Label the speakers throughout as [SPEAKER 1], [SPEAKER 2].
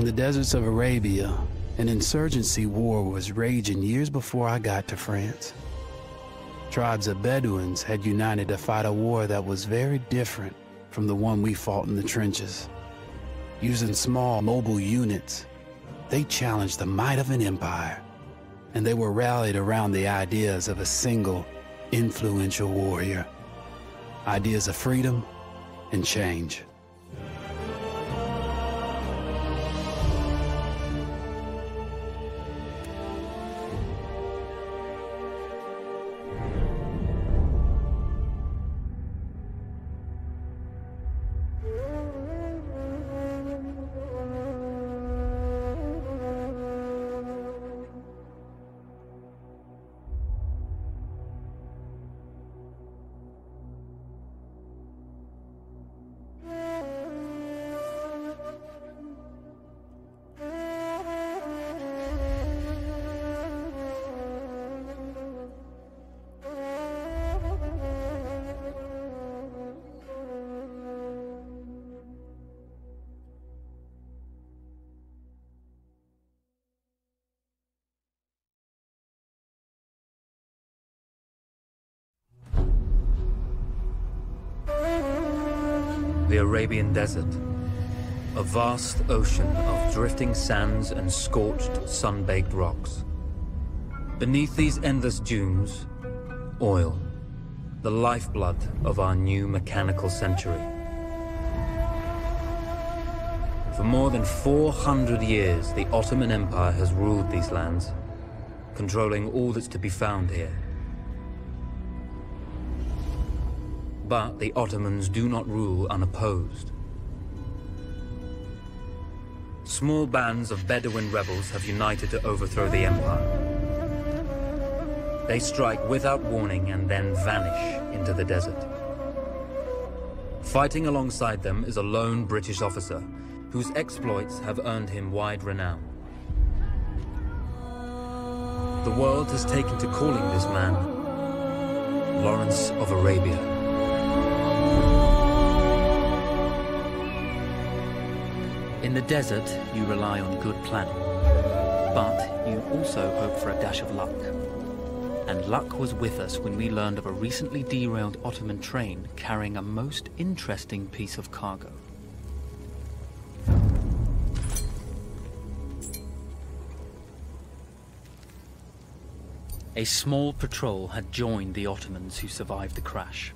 [SPEAKER 1] In the deserts of Arabia, an insurgency war was raging years before I got to France. Tribes of Bedouins had united to fight a war that was very different from the one we fought in the trenches. Using small, mobile units, they challenged the might of an empire, and they were rallied around the ideas of a single, influential warrior. Ideas of freedom and change.
[SPEAKER 2] The Arabian Desert, a vast ocean of drifting sands and scorched, sun-baked rocks. Beneath these endless dunes, oil, the lifeblood of our new mechanical century. For more than 400 years, the Ottoman Empire has ruled these lands, controlling all that's to be found here. But the Ottomans do not rule unopposed. Small bands of Bedouin rebels have united to overthrow the empire. They strike without warning and then vanish into the desert. Fighting alongside them is a lone British officer whose exploits have earned him wide renown. The world has taken to calling this man Lawrence of Arabia.
[SPEAKER 3] In the desert, you rely on good planning, but you also hope for a dash of luck. And luck was with us when we learned of a recently derailed Ottoman train carrying a most interesting piece of cargo. A small patrol had joined the Ottomans who survived the crash.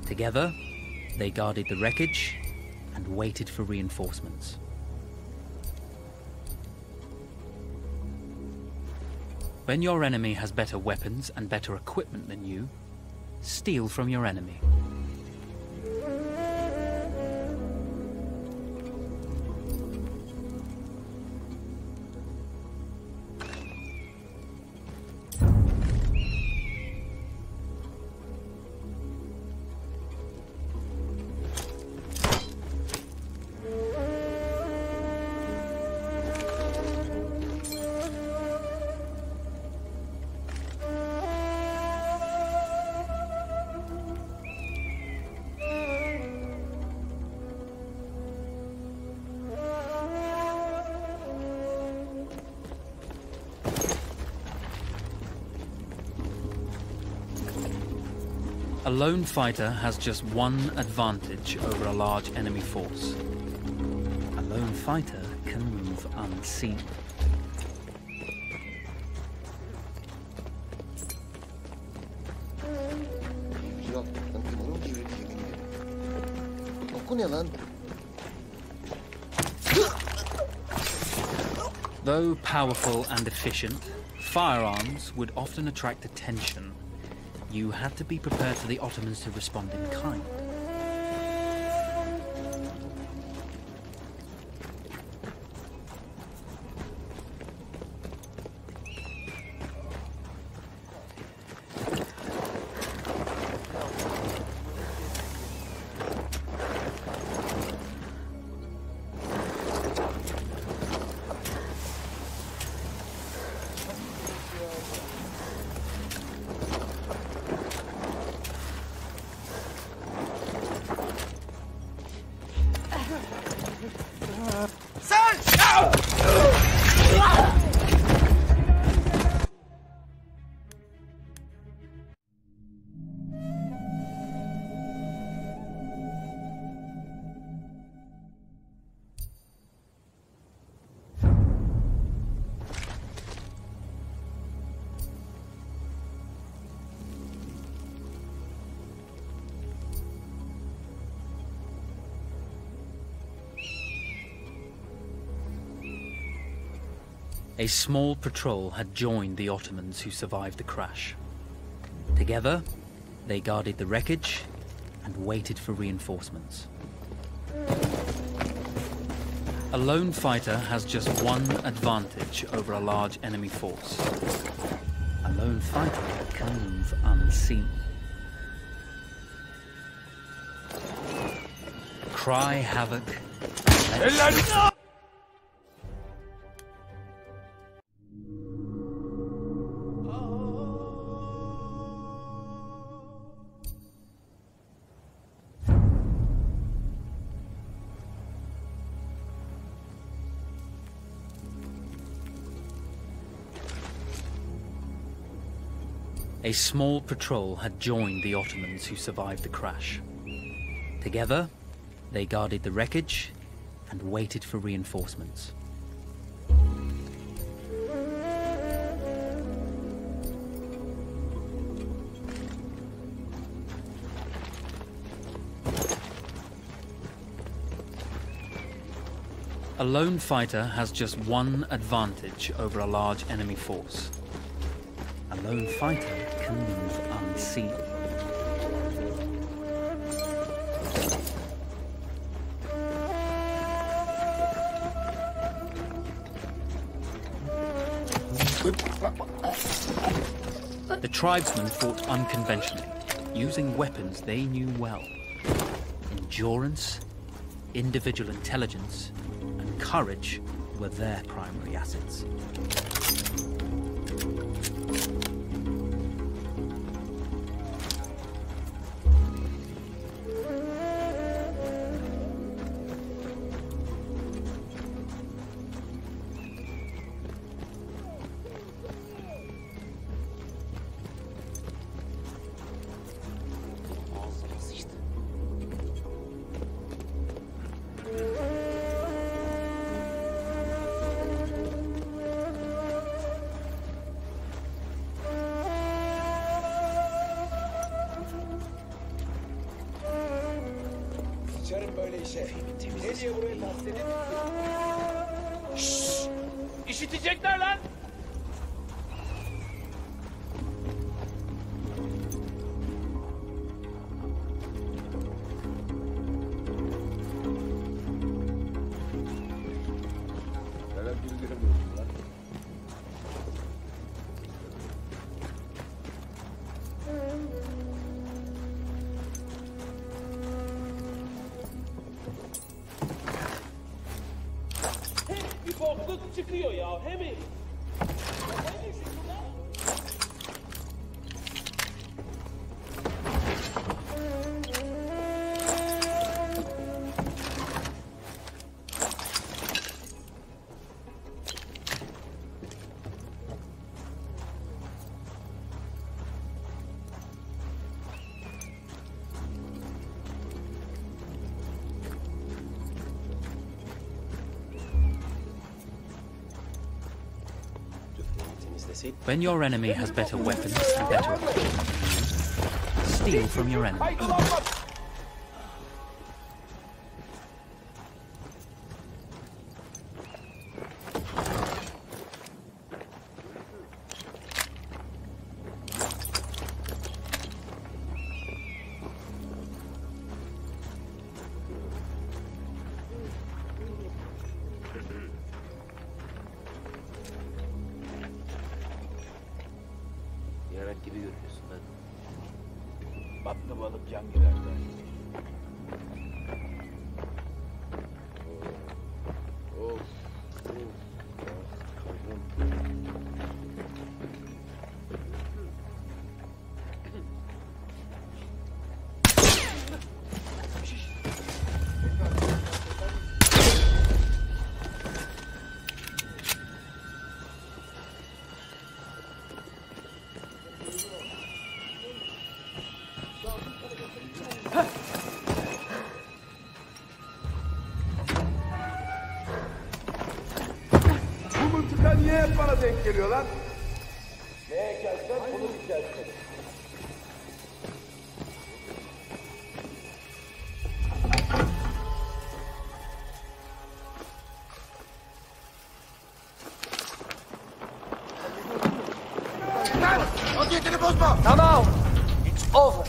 [SPEAKER 3] Together, they guarded the wreckage and waited for reinforcements. When your enemy has better weapons and better equipment than you, steal from your enemy. A lone fighter has just one advantage over a large enemy force. A lone fighter can move unseen. Though powerful and efficient, firearms would often attract attention. You had to be prepared for the Ottomans to respond in kind. A small patrol had joined the Ottomans who survived the crash. Together, they guarded the wreckage and waited for reinforcements. A lone fighter has just one advantage over a large enemy force. A lone fighter can move unseen. Cry havoc. A small patrol had joined the Ottomans who survived the crash. Together, they guarded the wreckage and waited for reinforcements. A lone fighter has just one advantage over a large enemy force. A lone fighter can move unseen. The tribesmen fought unconventionally, using weapons they knew well. Endurance, individual intelligence, and courage were their primary assets.
[SPEAKER 4] İşitecekler lan! Bir bokluk çıkıyor ya, he mi?
[SPEAKER 3] When your enemy has better weapons and better equipment, steal from your enemy.
[SPEAKER 4] Yarak gibi görünüyorsun lan. Battı balık can girerler. Of. Bu mıntıka niye hep bana denk geliyor lan? Ne ekersen bunu biçersin. Now, now! It's over!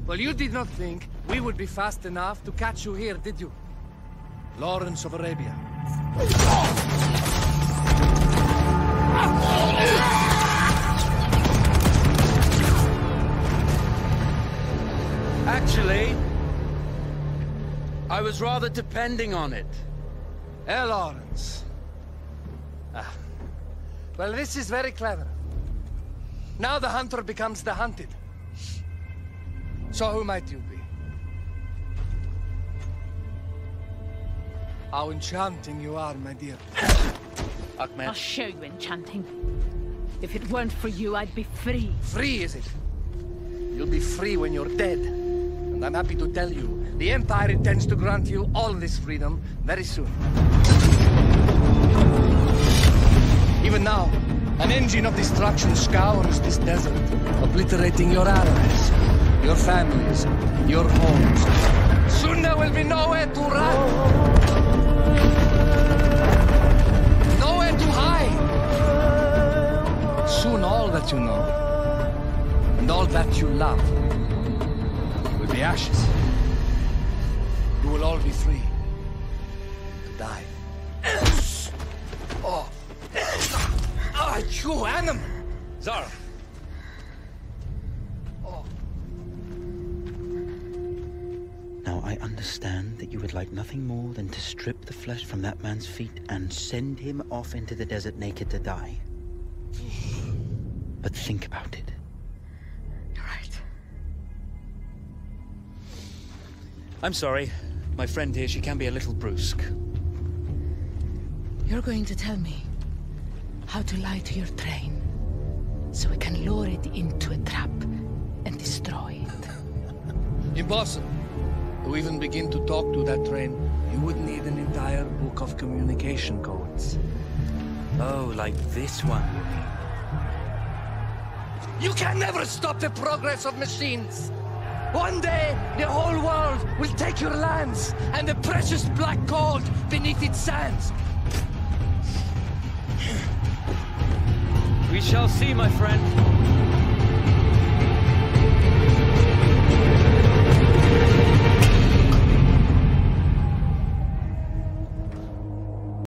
[SPEAKER 4] Well, you did not think we would be fast enough to catch you here, did you? Lawrence of Arabia.
[SPEAKER 5] Actually, I was rather depending on it.
[SPEAKER 4] Lawrence. Well, this is very clever. Now the hunter becomes the hunted. So who might you be? How enchanting you are, my dear.
[SPEAKER 6] I'll show you enchanting. If it weren't for you, I'd be free.
[SPEAKER 4] Free, is it? You'll be free when you're dead. And I'm happy to tell you, the Empire intends to grant you all this freedom very soon. Even now, an engine of destruction scours this desert, obliterating your allies, your families, your homes. Soon there will be nowhere to run. Nowhere to hide. Soon all that you know, and all that you love, will be ashes. You will all be free to die. Oh. Ah, you animal!
[SPEAKER 5] Zara!
[SPEAKER 4] Oh.
[SPEAKER 3] Now, I understand that you would like nothing more than to strip the flesh from that man's feet and send him off into the desert naked to die. But think about it.
[SPEAKER 6] You're right.
[SPEAKER 3] I'm sorry. My friend here, she can be a little brusque.
[SPEAKER 6] You're going to tell me how to lie to your train, so we can lure it into a trap and destroy it.
[SPEAKER 4] Impossible. To even begin to talk to that train, you would need an entire book of communication codes.
[SPEAKER 3] Oh, like this one, you mean?
[SPEAKER 4] You can never stop the progress of machines! One day, the whole world will take your lands, and the precious black gold beneath its sands.
[SPEAKER 5] We shall see, my friend.